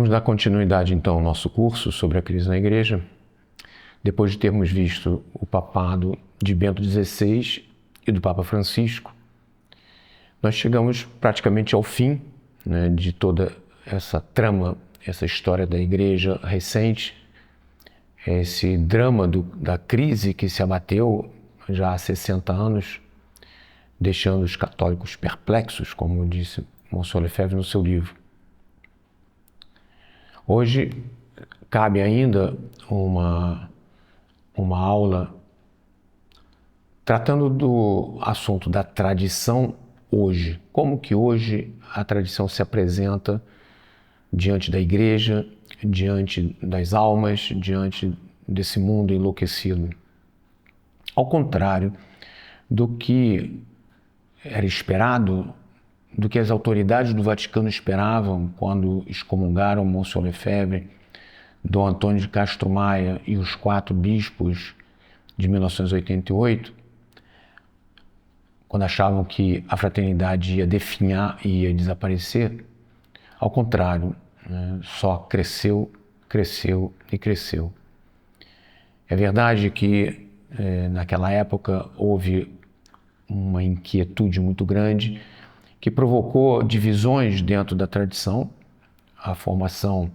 Vamos dar continuidade então ao nosso curso sobre a crise na Igreja, depois de termos visto o papado de Bento XVI e do Papa Francisco. Nós chegamos praticamente ao fim, de toda essa trama, essa história da Igreja recente, esse drama da crise que se abateu já há 60 anos, deixando os católicos perplexos, como disse Monsieur Lefebvre no seu livro. Hoje cabe ainda uma aula tratando do assunto da tradição hoje. Como que hoje a tradição se apresenta diante da Igreja, diante das almas, diante desse mundo enlouquecido. Ao contrário do que era esperado, do que as autoridades do Vaticano esperavam quando excomungaram Monsieur Lefebvre, Dom Antônio de Castro Maia e os 4 bispos de 1988, quando achavam que a fraternidade ia definhar e ia desaparecer. Ao contrário, só cresceu, cresceu e cresceu. É verdade que naquela época houve uma inquietude muito grande que provocou divisões dentro da tradição, a formação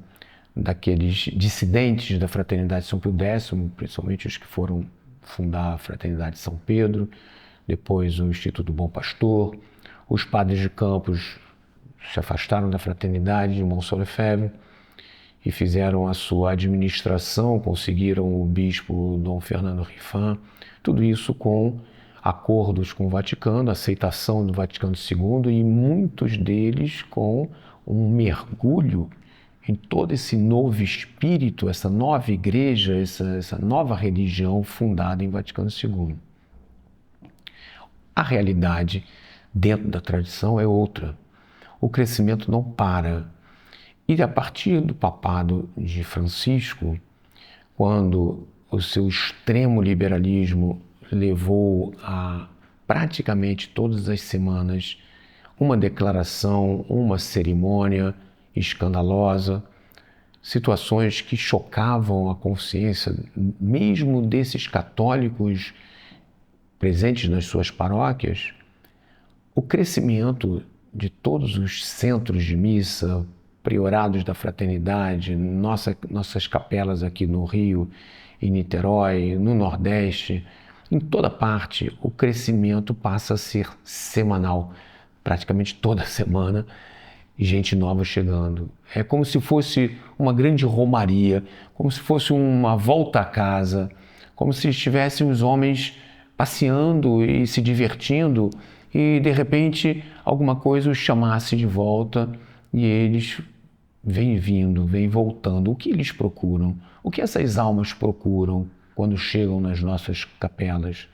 daqueles dissidentes da Fraternidade São Pio X, principalmente os que foram fundar a Fraternidade São Pedro, depois o Instituto Bom Pastor. Os padres de Campos se afastaram da Fraternidade de Monsieur Lefebvre e fizeram a sua administração, conseguiram o bispo Dom Fernando Rifan, tudo isso com acordos com o Vaticano, aceitação do Vaticano II e muitos deles com um mergulho em todo esse novo espírito, essa nova igreja, essa nova religião fundada em Vaticano II. A realidade dentro da tradição é outra. O crescimento não para. E a partir do papado de Francisco, quando o seu extremo liberalismo levou a praticamente todas as semanas uma declaração, uma cerimônia escandalosa, situações que chocavam a consciência mesmo desses católicos presentes nas suas paróquias, o crescimento de todos os centros de missa, priorados da fraternidade, nossas capelas aqui no Rio, em Niterói, no Nordeste, em toda parte, o crescimento passa a ser semanal. Praticamente toda semana, gente nova chegando. É como se fosse uma grande romaria, como se fosse uma volta a casa, como se estivessem os homens passeando e se divertindo e, de repente, alguma coisa os chamasse de volta e eles vêm vindo, vêm voltando. O que eles procuram? O que essas almas procuram quando chegam nas nossas capelas?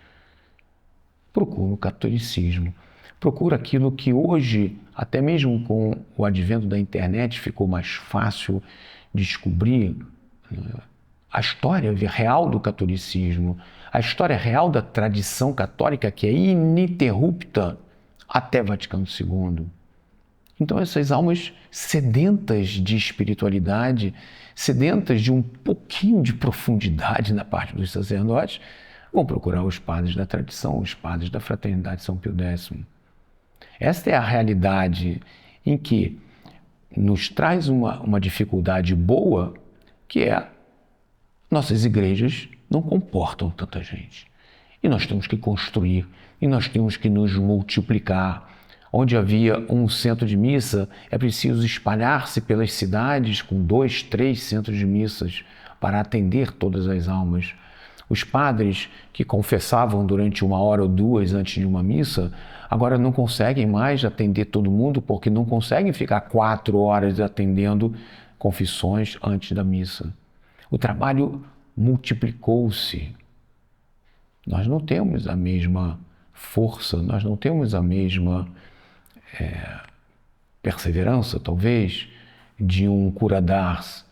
Procuram o catolicismo. Procura aquilo que hoje, até mesmo com o advento da internet, ficou mais fácil descobrir, a história real do catolicismo, a história real da tradição católica que é ininterrupta até Vaticano II. Então essas almas sedentas de espiritualidade, sedentas de um pouquinho de profundidade na parte dos sacerdotes, vão procurar os padres da tradição, os padres da Fraternidade São Pio X. Esta é a realidade em que nos traz uma dificuldade boa, que é nossas igrejas não comportam tanta gente. E nós temos que construir, e nós temos que nos multiplicar. Onde havia um centro de missa, é preciso espalhar-se pelas cidades com 2, 3 centros de missas para atender todas as almas. Os padres que confessavam durante 1 hora ou 2 antes de uma missa, agora não conseguem mais atender todo mundo porque não conseguem ficar 4 horas atendendo confissões antes da missa. O trabalho multiplicou-se. Nós não temos a mesma força, nós não temos a mesma perseverança, talvez, de um Cura d'Ars,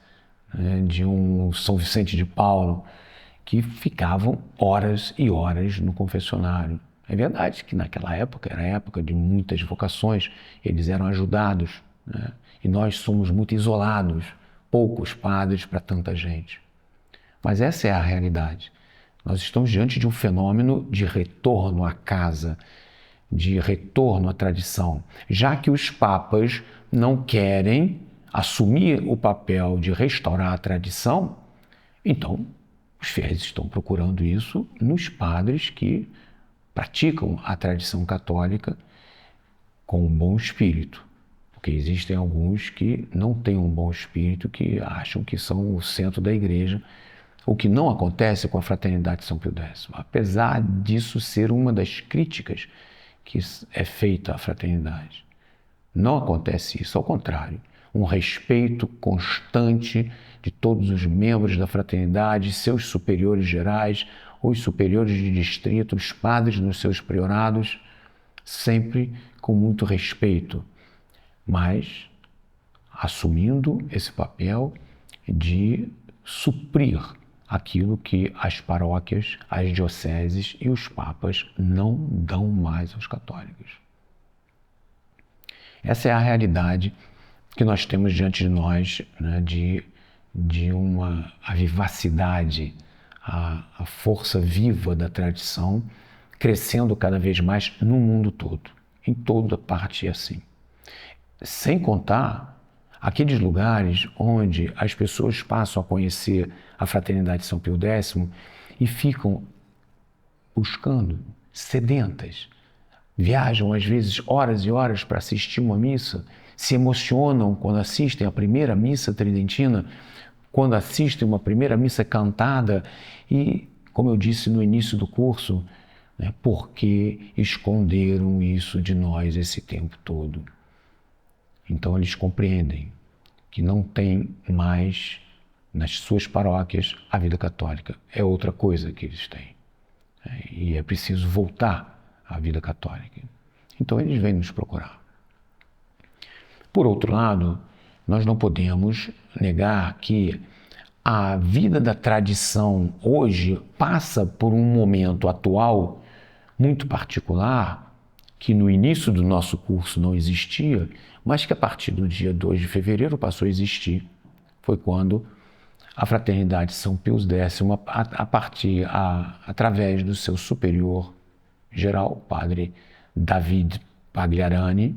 de um São Vicente de Paulo, que ficavam horas e horas no confessionário. É verdade que naquela época era a época de muitas vocações, eles eram ajudados, e nós somos muito isolados. poucos padres para tanta gente. Mas essa é a realidade. Nós estamos diante de um fenômeno de retorno à casa, de retorno à tradição, já que os papas não querem assumir o papel de restaurar a tradição, então os fiéis estão procurando isso nos padres que praticam a tradição católica com um bom espírito. Porque existem alguns que não têm um bom espírito, que acham que são o centro da igreja, o que não acontece com a Fraternidade de São Pio X. Apesar disso ser uma das críticas que é feita à fraternidade. Não acontece isso, ao contrário. Um respeito constante de todos os membros da fraternidade, seus superiores gerais, os superiores de distrito, os padres nos seus priorados, sempre com muito respeito, mas assumindo esse papel de suprir aquilo que as paróquias, as dioceses e os papas não dão mais aos católicos. Essa é a realidade que nós temos diante de nós, né, de a vivacidade, a força viva da tradição crescendo cada vez mais no mundo todo, em toda parte é assim. Sem contar aqueles lugares onde as pessoas passam a conhecer a Fraternidade de São Pio X e ficam buscando, sedentas, viajam às vezes horas e horas para assistir uma missa, se emocionam quando assistem a primeira missa tridentina, quando assistem uma primeira missa cantada e, como eu disse no início do curso, né, porque esconderam isso de nós esse tempo todo. Então eles compreendem que não tem mais nas suas paróquias a vida católica. É outra coisa que eles têm. E é preciso voltar à vida católica. Então eles vêm nos procurar. Por outro lado, nós não podemos negar que a vida da tradição hoje passa por um momento atual muito particular, que no início do nosso curso não existia, mas que a partir do dia 2 de fevereiro passou a existir. Foi quando a Fraternidade São Pio X, através do seu superior geral, o padre David Pagliarani,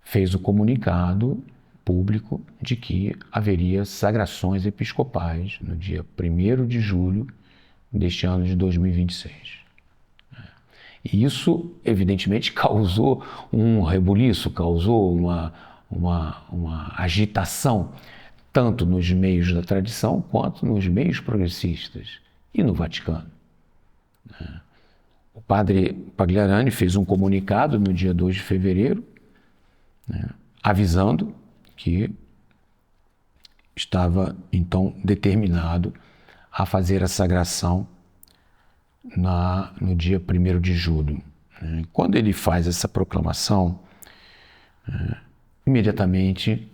fez o comunicado público de que haveria sagrações episcopais no dia 1º de julho deste ano de 2026. E isso, evidentemente, causou um rebuliço, causou uma agitação, tanto nos meios da tradição quanto nos meios progressistas e no Vaticano. O padre Pagliarani fez um comunicado no dia 2 de fevereiro, avisando que estava, então, determinado a fazer a sagração no dia 1º de julho. Quando ele faz essa proclamação, imediatamente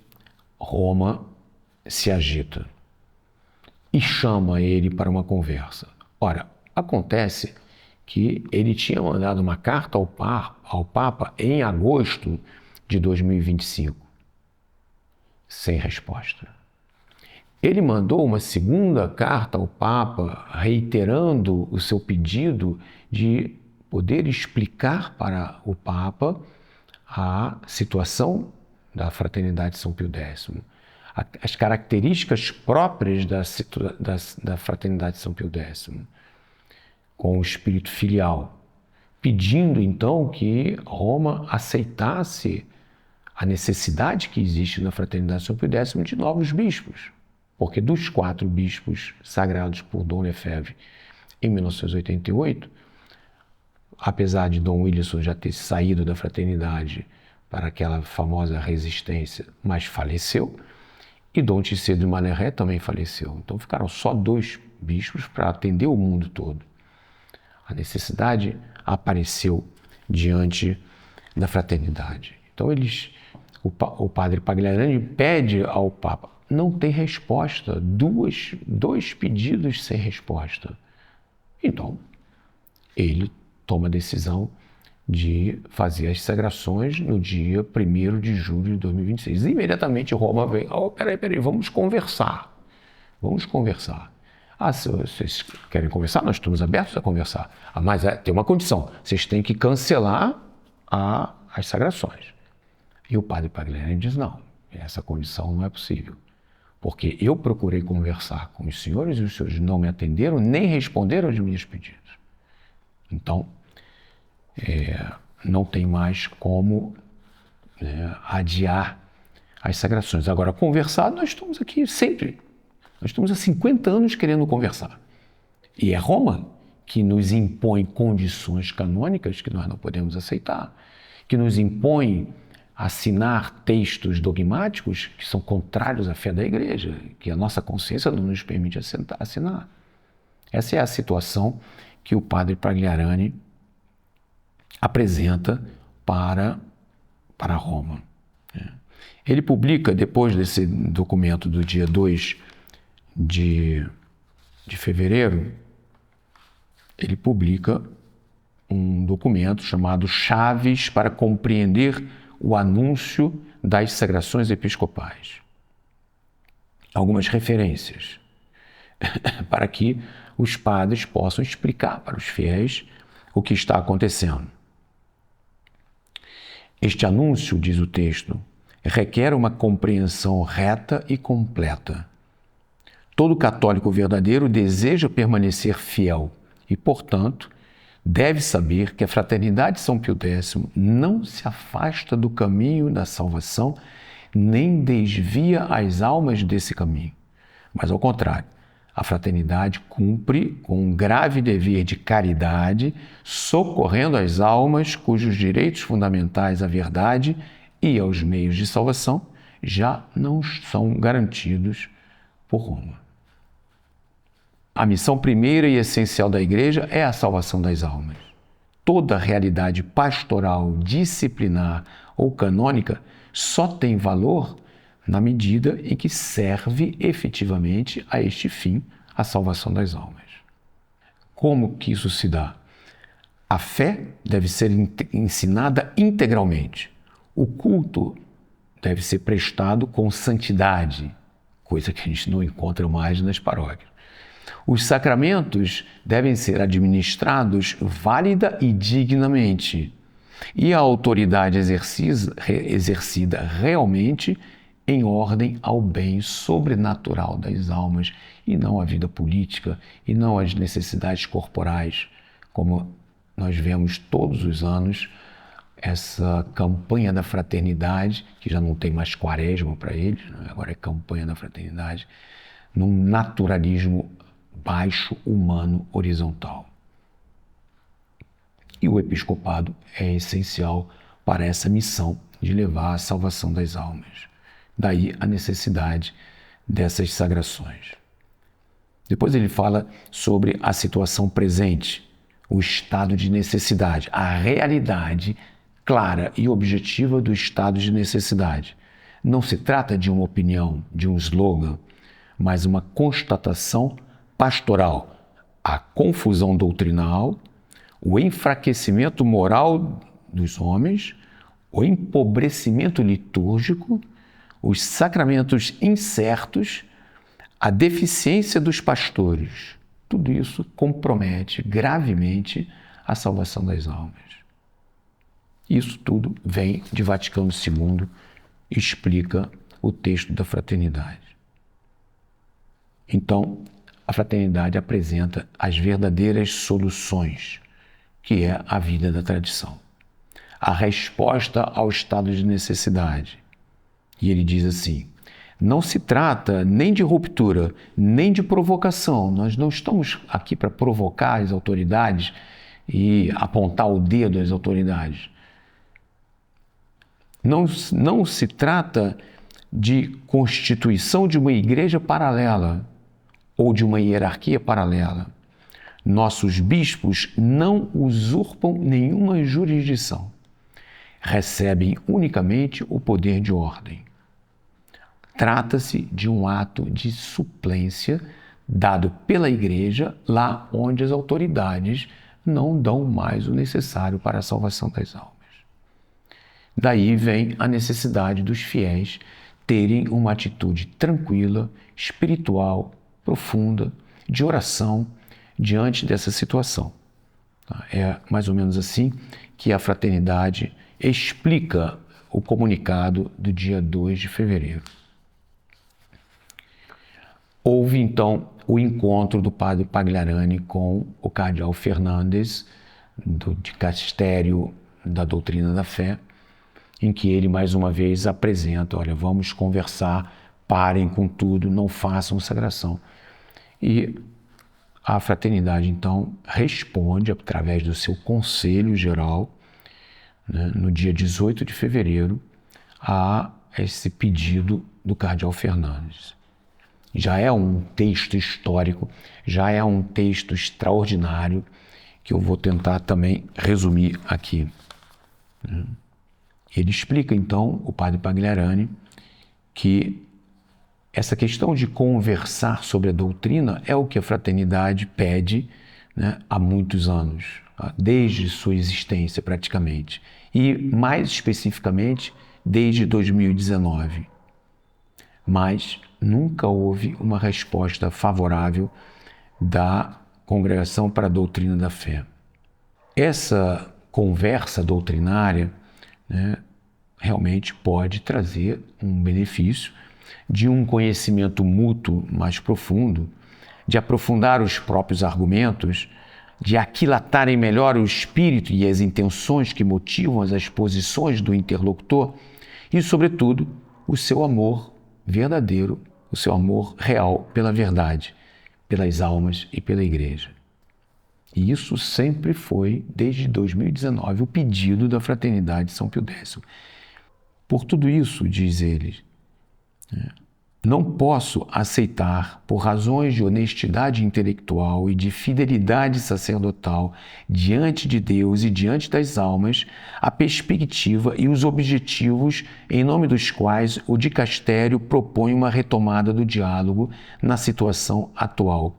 Roma se agita e chama ele para uma conversa. Ora, acontece que ele tinha mandado uma carta ao Papa em agosto de 2025, sem resposta. Ele mandou uma segunda carta ao Papa, reiterando o seu pedido de poder explicar para o Papa a situação da Fraternidade de São Pio X, as características próprias da Fraternidade de São Pio X, com o espírito filial, pedindo então que Roma aceitasse a necessidade que existe na Fraternidade de São Pio X de novos bispos. Porque dos 4 bispos sagrados por Dom Lefebvre em 1988, apesar de Dom Wilson já ter saído da fraternidade para aquela famosa resistência, mas faleceu, e Dom Tisset de Maneré também faleceu. Então ficaram só 2 bispos para atender o mundo todo. A necessidade apareceu diante da fraternidade. Então o padre Pagliarani pede ao Papa, não tem resposta, 2 pedidos sem resposta. Então, ele toma a decisão de fazer as sagrações no dia 1º de julho de 2026. E imediatamente Roma vem, peraí, vamos conversar. Se vocês querem conversar, nós estamos abertos a conversar. Mas tem uma condição, vocês têm que cancelar as sagrações. E o padre Pagliarani diz, não, essa condição não é possível. Porque eu procurei conversar com os senhores e os senhores não me atenderam, nem responderam aos meus pedidos. Então, não tem mais como adiar as sagrações. Agora, conversar, nós estamos aqui sempre. Nós estamos há 50 anos querendo conversar. E é Roma que nos impõe condições canônicas que nós não podemos aceitar, que nos impõe assinar textos dogmáticos que são contrários à fé da Igreja, que a nossa consciência não nos permite assinar. Essa é a situação que o padre Pagliarani apresenta para Roma. Ele publica, depois desse documento do dia 2 de fevereiro, ele publica um documento chamado Chaves para compreender o anúncio das sagrações episcopais. Algumas referências para que os padres possam explicar para os fiéis o que está acontecendo. Este anúncio, diz o texto, requer uma compreensão reta e completa. Todo católico verdadeiro deseja permanecer fiel e, portanto, deve saber que a Fraternidade São Pio X não se afasta do caminho da salvação, nem desvia as almas desse caminho. Mas, ao contrário, a Fraternidade cumpre com um grave dever de caridade, socorrendo as almas cujos direitos fundamentais à verdade e aos meios de salvação já não são garantidos por Roma. A missão primeira e essencial da Igreja é a salvação das almas. Toda realidade pastoral, disciplinar ou canônica só tem valor na medida em que serve efetivamente a este fim, a salvação das almas. Como que isso se dá? A fé deve ser ensinada integralmente. O culto deve ser prestado com santidade, coisa que a gente não encontra mais nas paróquias. Os sacramentos devem ser administrados válida e dignamente, e a autoridade exercida realmente em ordem ao bem sobrenatural das almas, e não à vida política, e não às necessidades corporais, como nós vemos todos os anos essa campanha da fraternidade, que já não tem mais quaresma para eles, agora é campanha da fraternidade, num naturalismo baixo, humano, horizontal. E o episcopado é essencial para essa missão de levar a salvação das almas. Daí a necessidade dessas sagrações. Depois ele fala sobre a situação presente, o estado de necessidade, a realidade clara e objetiva do estado de necessidade. Não se trata de uma opinião, de um slogan, mas uma constatação pastoral, a confusão doutrinal, o enfraquecimento moral dos homens, o empobrecimento litúrgico, os sacramentos incertos, a deficiência dos pastores. Tudo isso compromete gravemente a salvação das almas. Isso tudo vem de Vaticano II e explica o texto da fraternidade. Então, a fraternidade apresenta as verdadeiras soluções, que é a vida da tradição. A resposta ao estado de necessidade. E ele diz assim, não se trata nem de ruptura, nem de provocação. Nós não estamos aqui para provocar as autoridades e apontar o dedo às autoridades. Não se trata de constituição de uma igreja paralela ou de uma hierarquia paralela. Nossos bispos não usurpam nenhuma jurisdição. Recebem unicamente o poder de ordem. Trata-se de um ato de suplência dado pela Igreja lá onde as autoridades não dão mais o necessário para a salvação das almas. Daí vem a necessidade dos fiéis terem uma atitude tranquila, espiritual, profunda, de oração diante dessa situação. É mais ou menos assim que a fraternidade explica o comunicado do dia 2 de fevereiro. Houve, então, o encontro do padre Pagliarani com o cardeal Fernandes, do dicastério da doutrina da fé, em que ele, mais uma vez, apresenta, olha, vamos conversar, parem com tudo, não façam sagração. E a fraternidade, então, responde, através do seu Conselho Geral, né, no dia 18 de fevereiro, a esse pedido do cardeal Fernandes. Já é um texto histórico, já é um texto extraordinário, que eu vou tentar também resumir aqui. Ele explica, então, o padre Pagliarani, que essa questão de conversar sobre a doutrina é o que a fraternidade pede, né, há muitos anos, desde sua existência praticamente, e mais especificamente desde 2019. Mas nunca houve uma resposta favorável da Congregação para a Doutrina da Fé. Essa conversa doutrinária, né, realmente pode trazer um benefício de um conhecimento mútuo mais profundo, de aprofundar os próprios argumentos, de aquilatarem melhor o espírito e as intenções que motivam as exposições do interlocutor e, sobretudo, o seu amor verdadeiro, o seu amor real pela verdade, pelas almas e pela Igreja. E isso sempre foi, desde 2019, o pedido da Fraternidade São Pio X. Por tudo isso, diz ele, não posso aceitar, por razões de honestidade intelectual e de fidelidade sacerdotal diante de Deus e diante das almas, a perspectiva e os objetivos em nome dos quais o dicastério propõe uma retomada do diálogo na situação atual.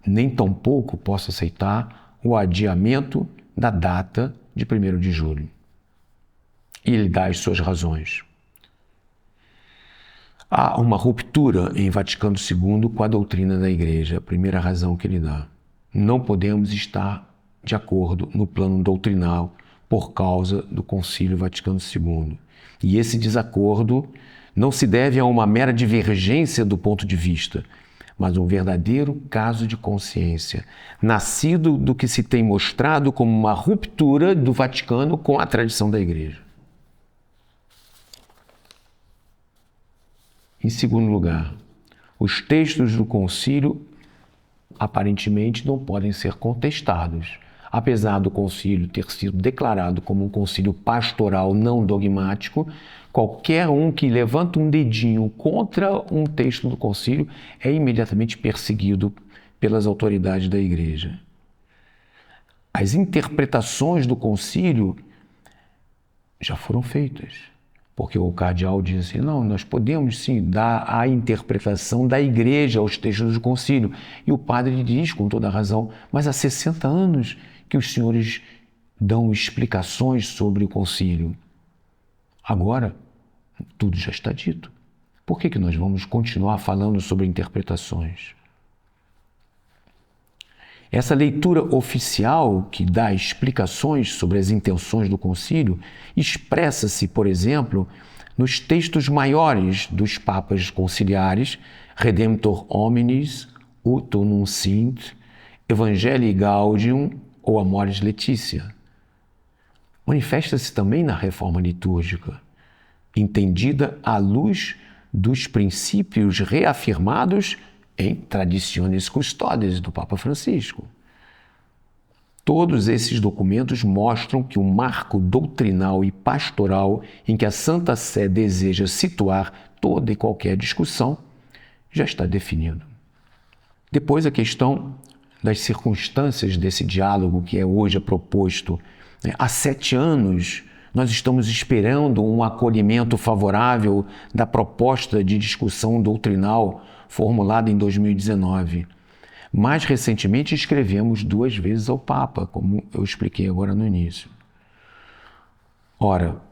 Nem tampouco posso aceitar o adiamento da data de 1º de julho. E ele dá as suas razões. Há uma ruptura em Vaticano II com a doutrina da Igreja, a primeira razão que ele dá. Não podemos estar de acordo no plano doutrinal por causa do Concílio Vaticano II. E esse desacordo não se deve a uma mera divergência do ponto de vista, mas um verdadeiro caso de consciência, nascido do que se tem mostrado como uma ruptura do Vaticano com a tradição da Igreja. Em segundo lugar, os textos do concílio aparentemente não podem ser contestados. Apesar do concílio ter sido declarado como um concílio pastoral não dogmático, qualquer um que levanta um dedinho contra um texto do concílio é imediatamente perseguido pelas autoridades da Igreja. As interpretações do concílio já foram feitas. Porque o cardeal diz assim, não, nós podemos sim dar a interpretação da Igreja aos textos do concílio. E o padre diz, com toda a razão, mas há 60 anos que os senhores dão explicações sobre o concílio. Agora, tudo já está dito. Por que nós vamos continuar falando sobre interpretações? Essa leitura oficial, que dá explicações sobre as intenções do concílio, expressa-se, por exemplo, nos textos maiores dos papas conciliares, Redemptor Hominis, Ut Unum Sint, Evangelii Gaudium ou Amoris Laetitia. Manifesta-se também na reforma litúrgica, entendida à luz dos princípios reafirmados em Traditionis Custodes do Papa Francisco. Todos esses documentos mostram que o marco doutrinal e pastoral em que a Santa Sé deseja situar toda e qualquer discussão já está definido. Depois, a questão das circunstâncias desse diálogo que é hoje proposto. Há 7 anos nós estamos esperando um acolhimento favorável da proposta de discussão doutrinal formulada em 2019. Mais recentemente, escrevemos 2 vezes ao Papa, como eu expliquei agora no início. Ora,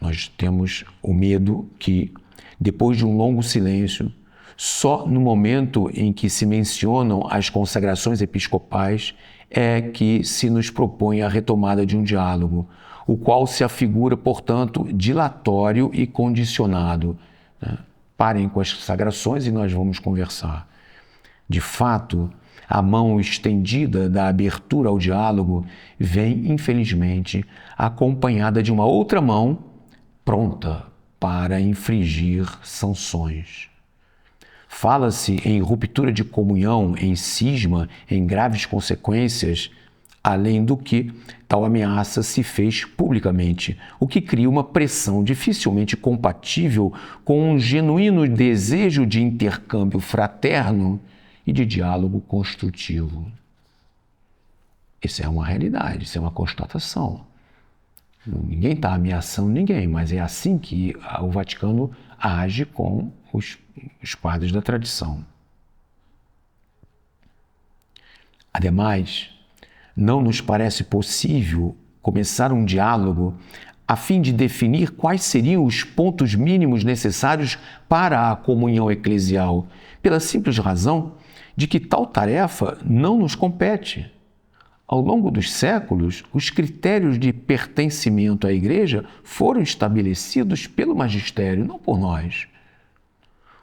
nós temos o medo que, depois de um longo silêncio, só no momento em que se mencionam as consagrações episcopais é que se nos propõe a retomada de um diálogo, o qual se afigura, portanto, dilatório e condicionado. Parem com as sagrações e nós vamos conversar. De fato, a mão estendida da abertura ao diálogo vem, infelizmente, acompanhada de uma outra mão pronta para infligir sanções. Fala-se em ruptura de comunhão, em cisma, em graves consequências, além do que tal ameaça se fez publicamente, o que cria uma pressão dificilmente compatível com um genuíno desejo de intercâmbio fraterno e de diálogo construtivo. Isso é uma realidade, isso é uma constatação. Ninguém está ameaçando ninguém, mas é assim que o Vaticano age com os padres da tradição. Ademais, não nos parece possível começar um diálogo a fim de definir quais seriam os pontos mínimos necessários para a comunhão eclesial, pela simples razão de que tal tarefa não nos compete. Ao longo dos séculos, os critérios de pertencimento à Igreja foram estabelecidos pelo magistério, não por nós.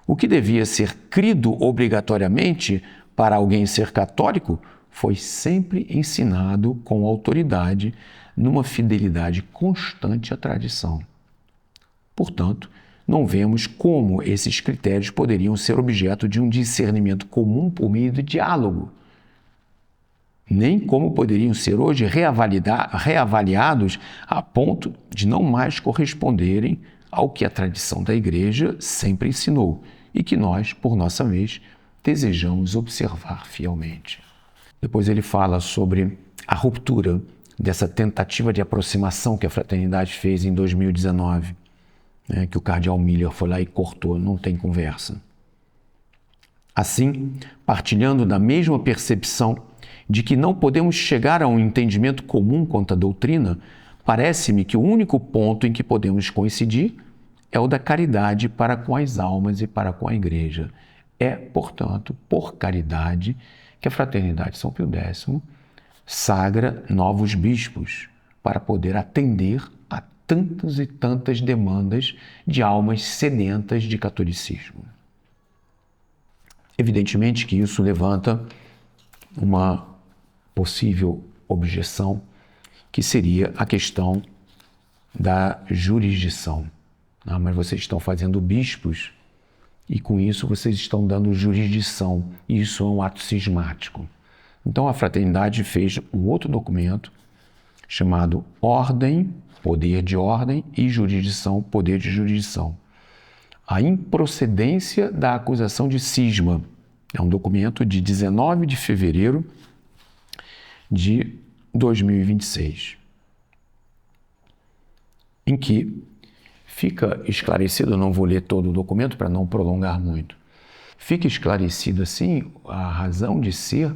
O que devia ser crido obrigatoriamente para alguém ser católico foi sempre ensinado com autoridade, numa fidelidade constante à tradição. Portanto, não vemos como esses critérios poderiam ser objeto de um discernimento comum por meio do diálogo, nem como poderiam ser hoje reavaliados a ponto de não mais corresponderem ao que a tradição da Igreja sempre ensinou e que nós, por nossa vez, desejamos observar fielmente. Depois ele fala sobre a ruptura dessa tentativa de aproximação que a Fraternidade fez em 2019, que o cardeal Miller foi lá e cortou, não tem conversa. Assim, partilhando da mesma percepção de que não podemos chegar a um entendimento comum quanto à doutrina, parece-me que o único ponto em que podemos coincidir é o da caridade para com as almas e para com a Igreja. É, portanto, por caridade que a Fraternidade São Pio X sagra novos bispos para poder atender a tantas e tantas demandas de almas sedentas de catolicismo. Evidentemente que isso levanta uma possível objeção, que seria a questão da jurisdição. Mas vocês estão fazendo bispos e com isso vocês estão dando jurisdição, e isso é um ato cismático. Então a Fraternidade fez um outro documento chamado Ordem, Poder de Ordem, e Jurisdição, Poder de Jurisdição. A improcedência da acusação de cisma. É um documento de 19 de fevereiro de 2026, em que fica esclarecido, eu não vou ler todo o documento para não prolongar muito, fica esclarecido assim a razão de ser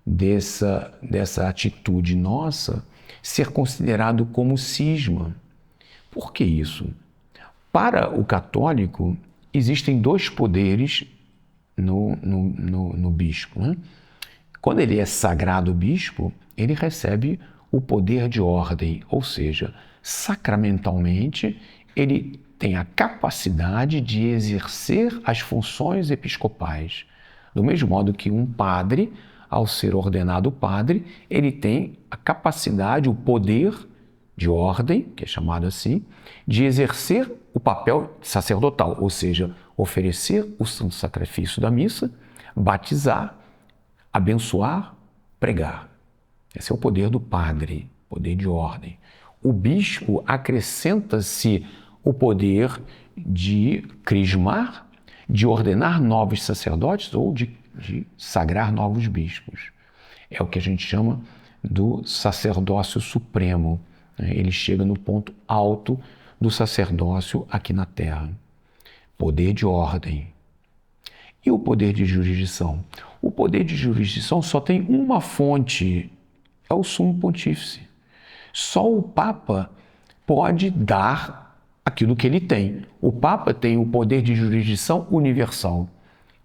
dessa atitude nossa ser considerado como cisma. Por que isso? Para o católico, existem 2 poderes no bispo, Quando ele é sagrado bispo, ele recebe o poder de ordem, ou seja, sacramentalmente, ele tem a capacidade de exercer as funções episcopais. Do mesmo modo que um padre, ao ser ordenado padre, ele tem a capacidade, o poder de ordem, que é chamado assim, de exercer o papel sacerdotal, ou seja, oferecer o santo sacrifício da missa, batizar, abençoar, pregar. Esse é o poder do padre, poder de ordem. O bispo acrescenta-se o poder de crismar, de ordenar novos sacerdotes ou de sagrar novos bispos. É o que a gente chama do sacerdócio supremo. Ele chega no ponto alto do sacerdócio aqui na Terra. Poder de ordem. E o poder de jurisdição? O poder de jurisdição só tem uma fonte, é o Sumo Pontífice. Só o Papa pode dar aquilo que ele tem. O Papa tem o poder de jurisdição universal.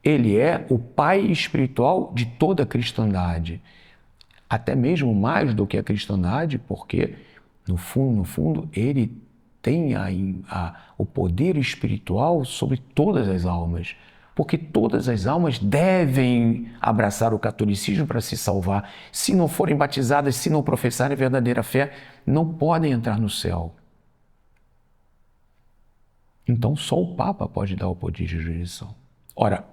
Ele é o pai espiritual de toda a cristandade. Até mesmo mais do que a cristandade, porque, no fundo, ele tem o poder espiritual sobre todas as almas. Porque todas as almas devem abraçar o catolicismo para se salvar. Se não forem batizadas, se não professarem a verdadeira fé, não podem entrar no céu. Então, só o Papa pode dar o poder de jurisdição. Ora,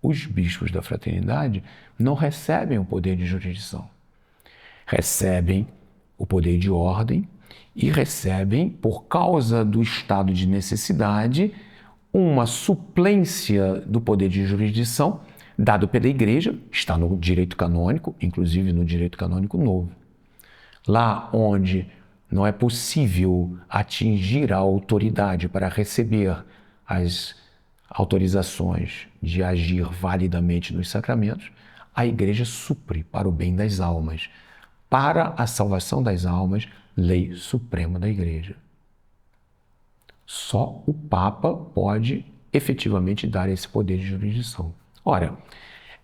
os bispos da fraternidade não recebem o poder de jurisdição. Recebem o poder de ordem e recebem, por causa do estado de necessidade, uma suplência do poder de jurisdição dado pela Igreja, está no direito canônico, inclusive no direito canônico novo. Lá onde não é possível atingir a autoridade para receber as autorizações de agir validamente nos sacramentos, a Igreja supre para o bem das almas, para a salvação das almas, lei suprema da Igreja. Só o Papa pode efetivamente dar esse poder de jurisdição. Ora,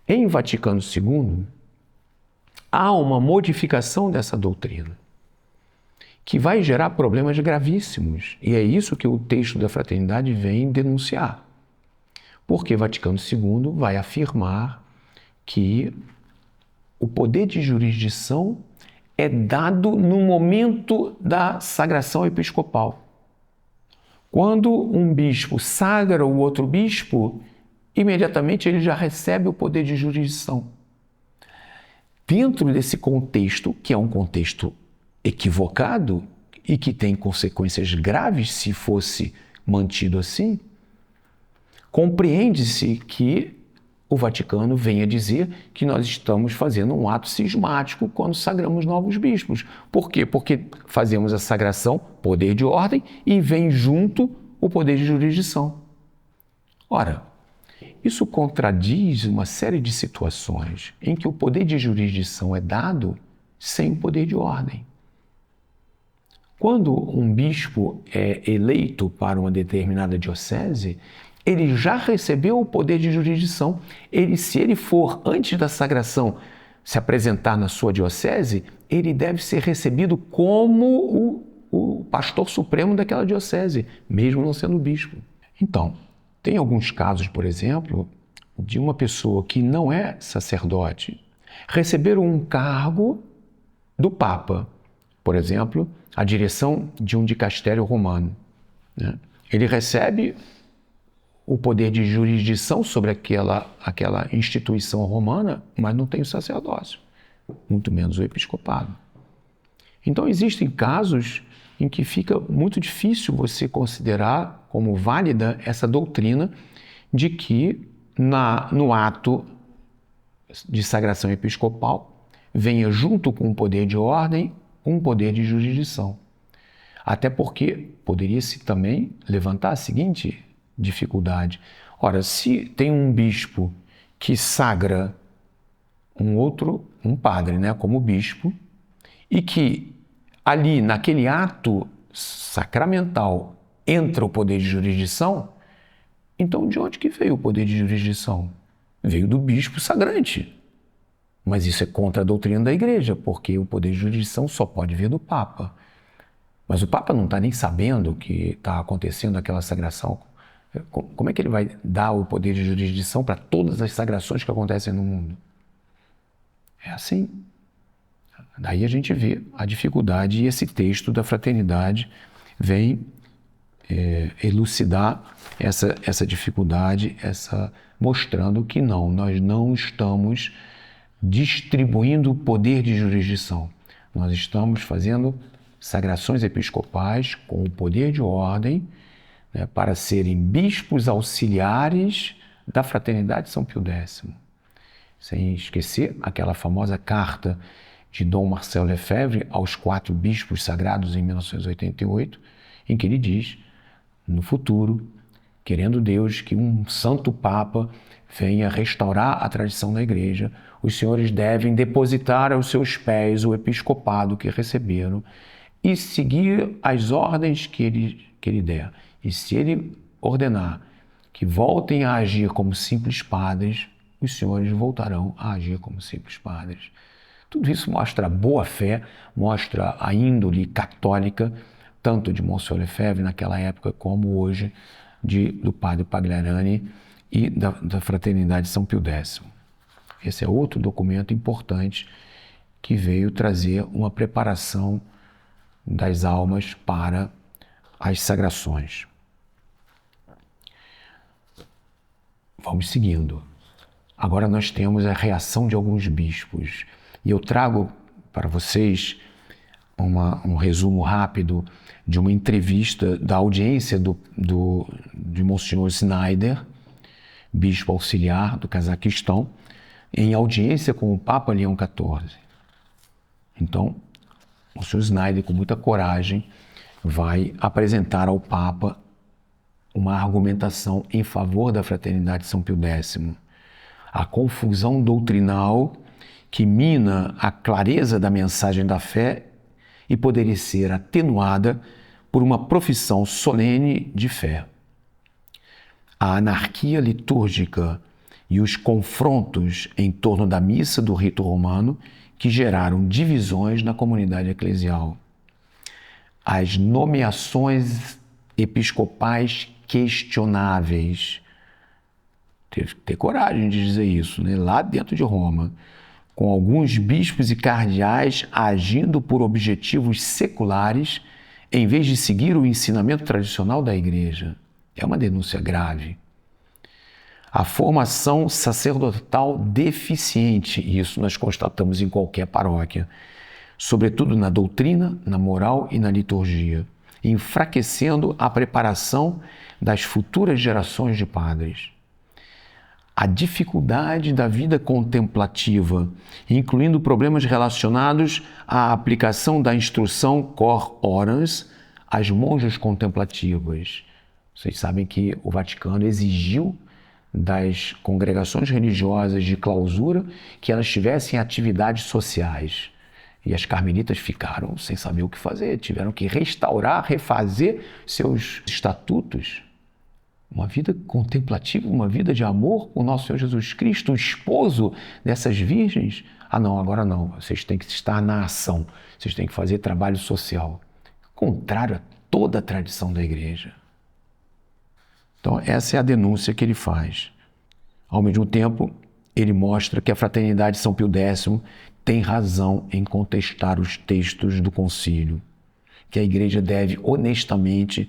em Vaticano II, há uma modificação dessa doutrina que vai gerar problemas gravíssimos. E é isso que o texto da Fraternidade vem denunciar. Porque Vaticano II vai afirmar que o poder de jurisdição é dado no momento da sagração episcopal. Quando um bispo sagra o outro bispo, imediatamente ele já recebe o poder de jurisdição. Dentro desse contexto, que é um contexto equivocado e que tem consequências graves se fosse mantido assim, compreende-se que o Vaticano venha dizer que nós estamos fazendo um ato cismático quando sagramos novos bispos. Por quê? Porque fazemos a sagração, poder de ordem, e vem junto o poder de jurisdição. Ora, isso contradiz uma série de situações em que o poder de jurisdição é dado sem o poder de ordem. Quando um bispo é eleito para uma determinada diocese, ele já recebeu o poder de jurisdição. Se ele for, antes da sagração, se apresentar na sua diocese, ele deve ser recebido como o pastor supremo daquela diocese, mesmo não sendo bispo. Então, tem alguns casos, por exemplo, de uma pessoa que não é sacerdote receber um cargo do Papa, por exemplo, a direção de um dicastério romano, né? Ele recebe o poder de jurisdição sobre aquela instituição romana, mas não tem o sacerdócio, muito menos o episcopado. Então, existem casos em que fica muito difícil você considerar como válida essa doutrina de que no ato de sagração episcopal venha junto com o poder de ordem um poder de jurisdição. Até porque poderia-se também levantar a seguinte dificuldade. Ora, se tem um bispo que sagra um padre, né, como bispo, e que ali, naquele ato sacramental, entra o poder de jurisdição, então de onde que veio o poder de jurisdição? Veio do bispo sagrante. Mas isso é contra a doutrina da Igreja, porque o poder de jurisdição só pode vir do Papa. Mas o Papa não está nem sabendo que está acontecendo aquela sagração. Como é que ele vai dar o poder de jurisdição para todas as sagrações que acontecem no mundo? É assim. Daí a gente vê a dificuldade e esse texto da Fraternidade vem elucidar essa dificuldade, mostrando que nós não estamos distribuindo o poder de jurisdição. Nós estamos fazendo sagrações episcopais com o poder de ordem, né, para serem bispos auxiliares da Fraternidade São Pio X. Sem esquecer aquela famosa carta de Dom Marcel Lefebvre aos 4 bispos sagrados em 1988, em que ele diz, no futuro, querendo Deus que um santo Papa venha restaurar a tradição da Igreja, os senhores devem depositar aos seus pés o episcopado que receberam e seguir as ordens que ele der. E se ele ordenar que voltem a agir como simples padres, os senhores voltarão a agir como simples padres. Tudo isso mostra a boa fé, mostra a índole católica, tanto de Monsenhor Lefebvre naquela época como hoje, do padre Pagliarani e da Fraternidade São Pio X. Esse é outro documento importante que veio trazer uma preparação das almas para as sagrações. Vamos seguindo. Agora nós temos a reação de alguns bispos. E eu trago para vocês um resumo rápido de uma entrevista da audiência de Monsenhor Schneider, bispo auxiliar do Cazaquistão, em audiência com o Papa Leão XIV. Então, o Monsenhor Schneider, com muita coragem, vai apresentar ao Papa uma argumentação em favor da Fraternidade de São Pio X. A confusão doutrinal que mina a clareza da mensagem da fé e poderia ser atenuada por uma profissão solene de fé. A anarquia litúrgica e os confrontos em torno da missa do rito romano que geraram divisões na comunidade eclesial. As nomeações episcopais questionáveis. Teve que ter coragem de dizer isso, né? Lá dentro de Roma, com alguns bispos e cardeais agindo por objetivos seculares em vez de seguir o ensinamento tradicional da Igreja. É uma denúncia grave. A formação sacerdotal deficiente, e isso nós constatamos em qualquer paróquia, sobretudo na doutrina, na moral e na liturgia, enfraquecendo a preparação das futuras gerações de padres. A dificuldade da vida contemplativa, incluindo problemas relacionados à aplicação da instrução Cor Orans às monjas contemplativas. Vocês sabem que o Vaticano exigiu das congregações religiosas de clausura que elas tivessem atividades sociais. E as carmelitas ficaram sem saber o que fazer, tiveram que restaurar, refazer seus estatutos. Uma vida contemplativa, uma vida de amor com o nosso Senhor Jesus Cristo, o esposo dessas virgens. Ah não, agora não, vocês têm que estar na ação, vocês têm que fazer trabalho social. Contrário a toda a tradição da Igreja. Então essa é a denúncia que ele faz. Ao mesmo tempo, ele mostra que a Fraternidade de São Pio X tem razão em contestar os textos do concílio, que a Igreja deve honestamente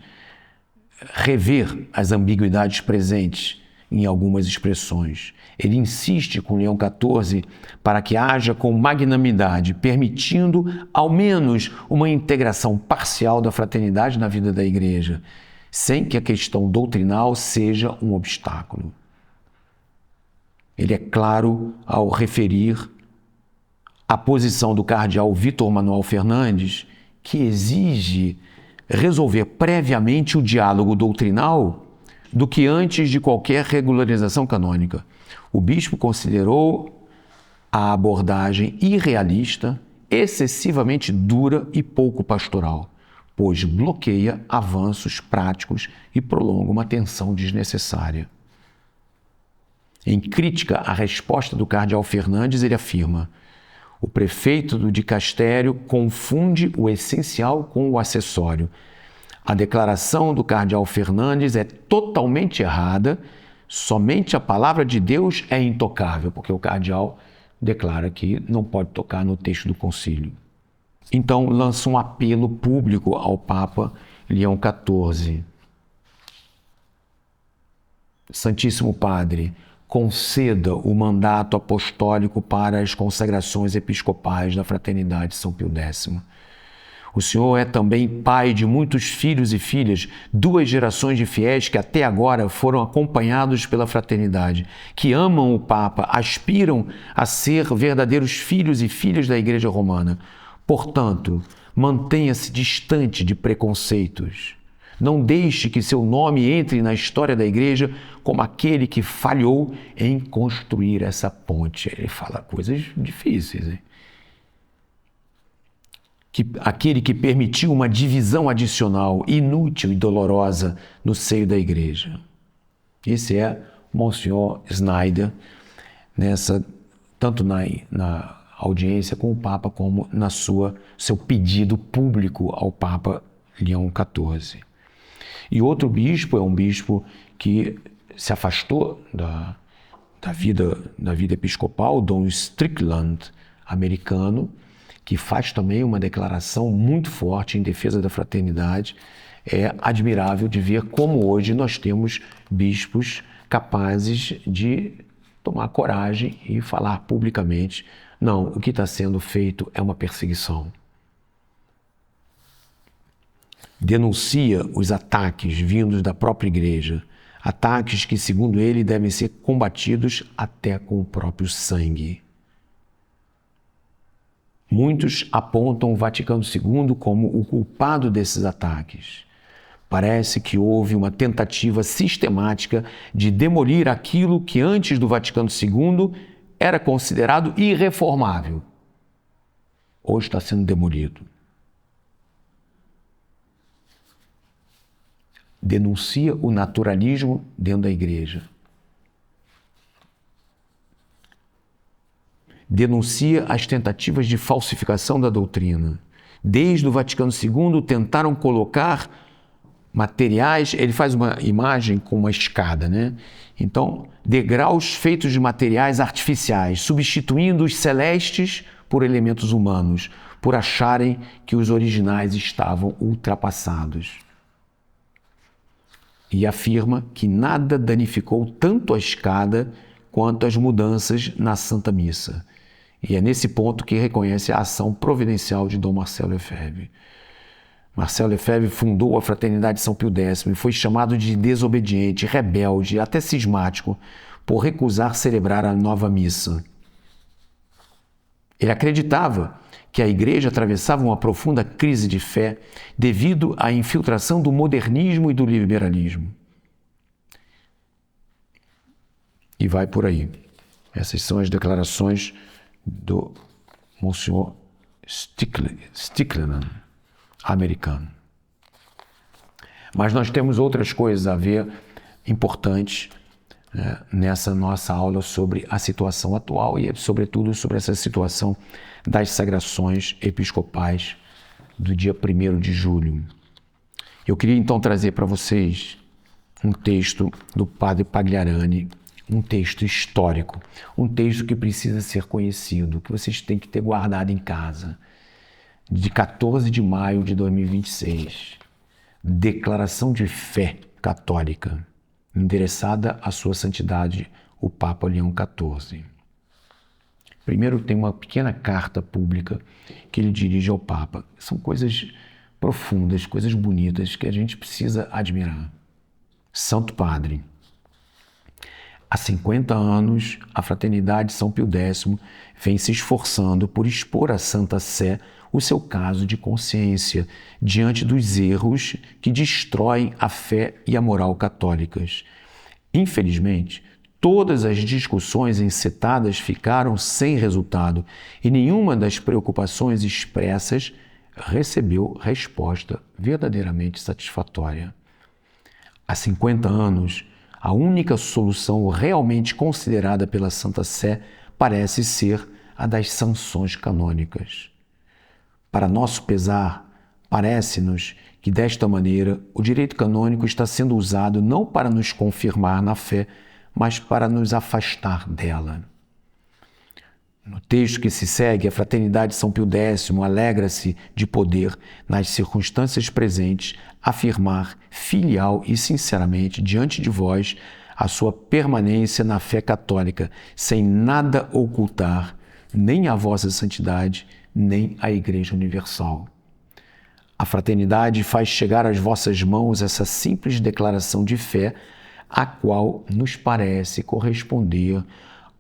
rever as ambiguidades presentes em algumas expressões. Ele insiste com Leão XIV para que haja com magnanimidade, permitindo ao menos uma integração parcial da fraternidade na vida da Igreja, sem que a questão doutrinal seja um obstáculo. Ele é claro ao referir a posição do cardeal Vítor Manuel Fernandes, que exige resolver previamente o diálogo doutrinal do que antes de qualquer regularização canônica. O bispo considerou a abordagem irrealista, excessivamente dura e pouco pastoral, pois bloqueia avanços práticos e prolonga uma tensão desnecessária. Em crítica à resposta do cardeal Fernandes, ele afirma: o prefeito do dicastério confunde o essencial com o acessório. A declaração do cardeal Fernandes é totalmente errada, somente a palavra de Deus é intocável, porque o cardeal declara que não pode tocar no texto do concílio. Então lança um apelo público ao Papa Leão XIV. Santíssimo Padre, conceda o mandato apostólico para as consagrações episcopais da Fraternidade São Pio X. O Senhor é também pai de muitos filhos e filhas, 2 gerações de fiéis que até agora foram acompanhados pela fraternidade, que amam o Papa, aspiram a ser verdadeiros filhos e filhas da Igreja Romana. Portanto, mantenha-se distante de preconceitos. Não deixe que seu nome entre na história da igreja como aquele que falhou em construir essa ponte. Ele fala coisas difíceis, hein? Aquele que permitiu uma divisão adicional, inútil e dolorosa no seio da igreja. Esse é Monsenhor Snyder, tanto na audiência com o Papa, como na seu pedido público ao Papa Leão XIV. E outro bispo é um bispo que se afastou da vida episcopal, Dom Strickland, americano, que faz também uma declaração muito forte em defesa da fraternidade. É admirável de ver como hoje nós temos bispos capazes de tomar coragem e falar publicamente: não, o que está sendo feito é uma perseguição. Denuncia os ataques vindos da própria igreja, ataques que, segundo ele, devem ser combatidos até com o próprio sangue. Muitos apontam o Vaticano II como o culpado desses ataques. Parece que houve uma tentativa sistemática de demolir aquilo que antes do Vaticano II era considerado irreformável. Hoje está sendo demolido. Denuncia o naturalismo dentro da igreja. Denuncia as tentativas de falsificação da doutrina. Desde o Vaticano II tentaram colocar materiais, ele faz uma imagem com uma escada, né? Então, degraus feitos de materiais artificiais, substituindo os celestes por elementos humanos, por acharem que os originais estavam ultrapassados. E afirma que nada danificou tanto a escada quanto as mudanças na Santa Missa. E é nesse ponto que reconhece a ação providencial de Dom Marcelo Lefebvre. Marcelo Lefebvre fundou a Fraternidade de São Pio X e foi chamado de desobediente, rebelde, até cismático, por recusar celebrar a nova missa. Ele acreditava que a igreja atravessava uma profunda crise de fé devido à infiltração do modernismo e do liberalismo. E vai por aí. Essas são as declarações do Monsenhor Stickleman, americano. Mas nós temos outras coisas a ver importantes, né, nessa nossa aula sobre a situação atual e, sobretudo, sobre essa situação das sagrações episcopais do dia 1º de julho. Eu queria então trazer para vocês um texto do Padre Pagliarani, um texto histórico, um texto que precisa ser conhecido, que vocês têm que ter guardado em casa, de 14 de maio de 2026, Declaração de Fé Católica, endereçada à Sua Santidade, o Papa Leão XIV. Primeiro tem uma pequena carta pública que ele dirige ao Papa. São coisas profundas, coisas bonitas que a gente precisa admirar. Santo Padre, há 50 anos, a Fraternidade São Pio X vem se esforçando por expor à Santa Sé o seu caso de consciência diante dos erros que destroem a fé e a moral católicas. Infelizmente, todas as discussões encetadas ficaram sem resultado e nenhuma das preocupações expressas recebeu resposta verdadeiramente satisfatória. Há 50 anos, a única solução realmente considerada pela Santa Sé parece ser a das sanções canônicas. Para nosso pesar, parece-nos que desta maneira o direito canônico está sendo usado não para nos confirmar na fé, mas para nos afastar dela. No texto que se segue, a Fraternidade São Pio X alegra-se de poder, nas circunstâncias presentes, afirmar filial e sinceramente diante de vós a sua permanência na fé católica, sem nada ocultar, nem à vossa santidade, nem à Igreja Universal. A Fraternidade faz chegar às vossas mãos essa simples declaração de fé, a qual nos parece corresponder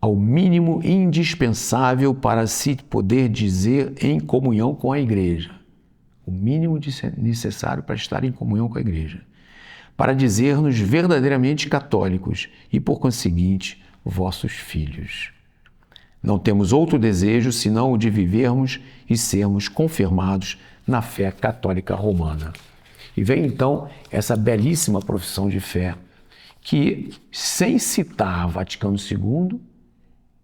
ao mínimo indispensável para se poder dizer em comunhão com a Igreja. o mínimo necessário para estar em comunhão com a Igreja, para dizer-nos verdadeiramente católicos e, por conseguinte, vossos filhos. Não temos outro desejo senão o de vivermos e sermos confirmados na fé católica romana. E vem então essa belíssima profissão de fé que, sem citar Vaticano II,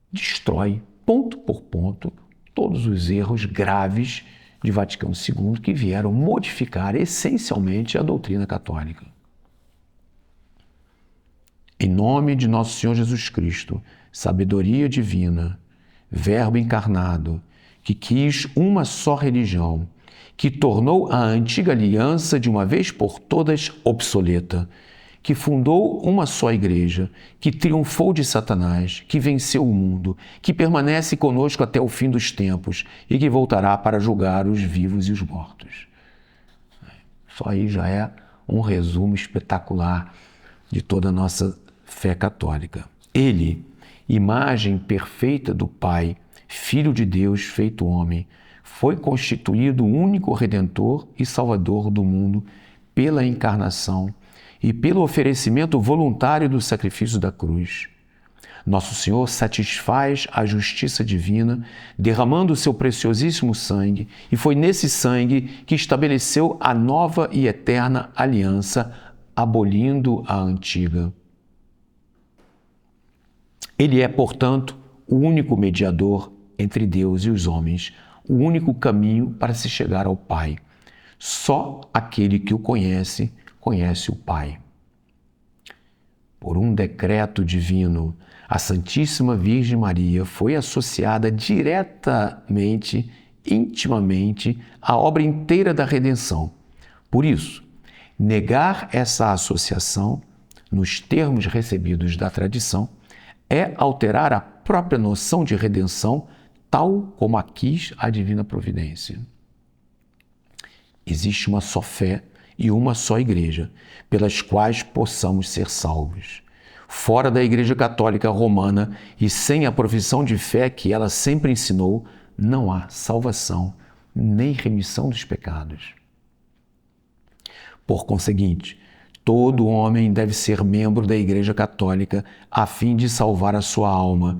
destrói, ponto por ponto, todos os erros graves de Vaticano II que vieram modificar essencialmente a doutrina católica. Em nome de nosso Senhor Jesus Cristo, sabedoria divina, Verbo encarnado, que quis uma só religião, que tornou a antiga aliança de uma vez por todas obsoleta, que fundou uma só igreja, que triunfou de Satanás, que venceu o mundo, que permanece conosco até o fim dos tempos e que voltará para julgar os vivos e os mortos. Só aí já é um resumo espetacular de toda a nossa fé católica. Ele, imagem perfeita do Pai, Filho de Deus feito homem, foi constituído o único Redentor e Salvador do mundo pela encarnação e pelo oferecimento voluntário do sacrifício da cruz. Nosso Senhor satisfaz a justiça divina, derramando o seu preciosíssimo sangue, e foi nesse sangue que estabeleceu a nova e eterna aliança, abolindo a antiga. Ele é, portanto, o único mediador entre Deus e os homens, o único caminho para se chegar ao Pai. Só aquele que o conhece, conhece o Pai. Por um decreto divino, a Santíssima Virgem Maria foi associada diretamente, intimamente, à obra inteira da redenção. Por isso, negar essa associação, nos termos recebidos da tradição, é alterar a própria noção de redenção, tal como a quis a divina providência. Existe uma só fé e uma só igreja, pelas quais possamos ser salvos. Fora da Igreja Católica Romana e sem a profissão de fé que ela sempre ensinou, não há salvação nem remissão dos pecados. Por conseguinte, todo homem deve ser membro da Igreja Católica a fim de salvar a sua alma.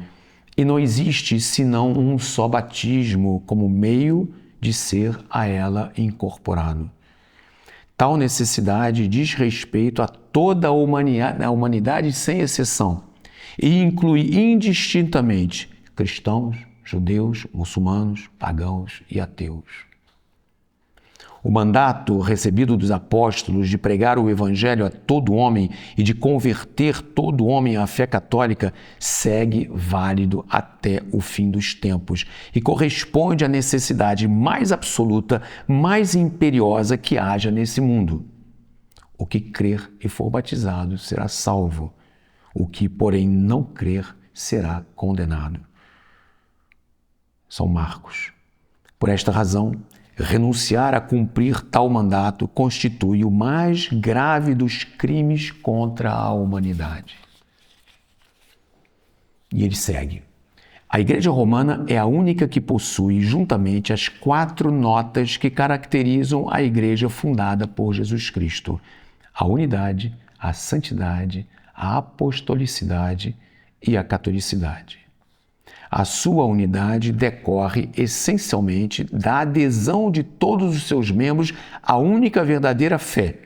E não existe senão um só batismo como meio de ser a ela incorporado. Tal necessidade diz respeito a toda a humanidade sem exceção e inclui indistintamente cristãos, judeus, muçulmanos, pagãos e ateus. O mandato recebido dos apóstolos de pregar o Evangelho a todo homem e de converter todo homem à fé católica segue válido até o fim dos tempos e corresponde à necessidade mais absoluta, mais imperiosa que haja nesse mundo. O que crer e for batizado será salvo. O que, porém, não crer será condenado. São Marcos. Por esta razão, renunciar a cumprir tal mandato constitui o mais grave dos crimes contra a humanidade. E ele segue. A Igreja Romana é a única que possui juntamente as 4 notas que caracterizam a Igreja fundada por Jesus Cristo: a unidade, a santidade, a apostolicidade e a catolicidade. A sua unidade decorre essencialmente da adesão de todos os seus membros à única verdadeira fé,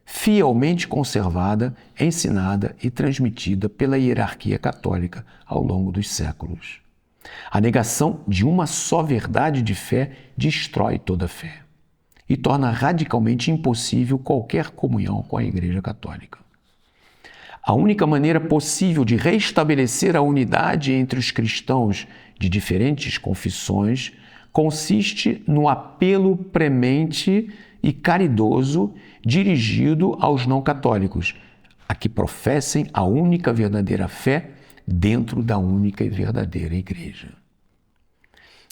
fielmente conservada, ensinada e transmitida pela hierarquia católica ao longo dos séculos. A negação de uma só verdade de fé destrói toda fé e torna radicalmente impossível qualquer comunhão com a Igreja Católica. A única maneira possível de restabelecer a unidade entre os cristãos de diferentes confissões consiste no apelo premente e caridoso dirigido aos não católicos, a que professem a única verdadeira fé dentro da única e verdadeira Igreja.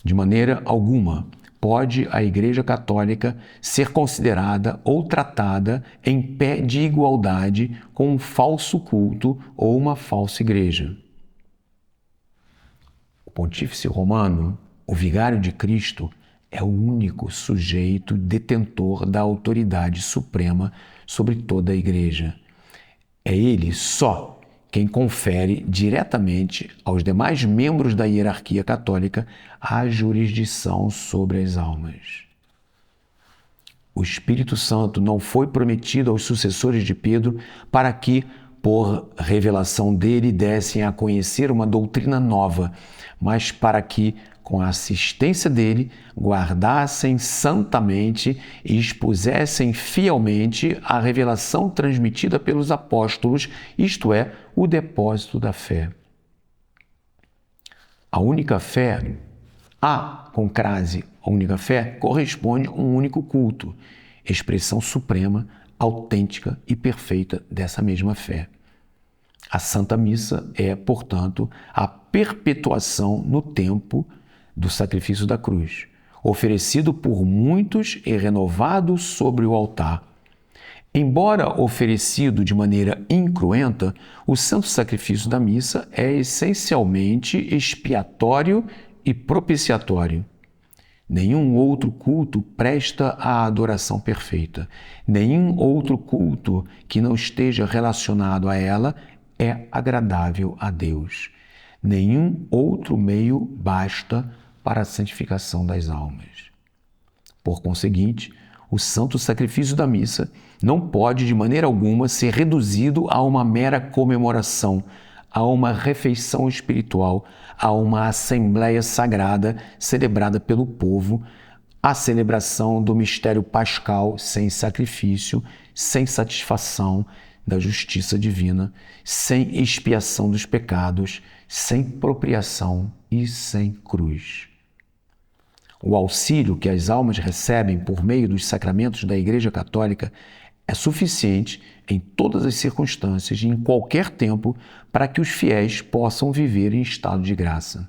De maneira alguma pode a Igreja Católica ser considerada ou tratada em pé de igualdade com um falso culto ou uma falsa igreja. O Pontífice Romano, o Vigário de Cristo, é o único sujeito detentor da autoridade suprema sobre toda a Igreja. É ele só quem confere diretamente aos demais membros da hierarquia católica a jurisdição sobre as almas. O Espírito Santo não foi prometido aos sucessores de Pedro para que, por revelação dele, dessem a conhecer uma doutrina nova, mas para que, com a assistência dele, guardassem santamente e expusessem fielmente a revelação transmitida pelos apóstolos, isto é, o depósito da fé. A única fé, com crase, a única fé corresponde a um único culto, expressão suprema, autêntica e perfeita dessa mesma fé. A Santa Missa é, portanto, a perpetuação no tempo do sacrifício da cruz, oferecido por muitos e renovado sobre o altar. Embora oferecido de maneira incruenta, o santo sacrifício da missa é essencialmente expiatório e propiciatório. Nenhum outro culto presta a adoração perfeita. Nenhum outro culto que não esteja relacionado a ela é agradável a Deus. Nenhum outro meio basta para a santificação das almas. Por conseguinte, o santo sacrifício da missa não pode de maneira alguma ser reduzido a uma mera comemoração, a uma refeição espiritual, a uma assembleia sagrada celebrada pelo povo, a celebração do mistério pascal sem sacrifício, sem satisfação da justiça divina, sem expiação dos pecados, sem propriação e sem cruz. O auxílio que as almas recebem por meio dos sacramentos da Igreja Católica é suficiente em todas as circunstâncias e em qualquer tempo para que os fiéis possam viver em estado de graça.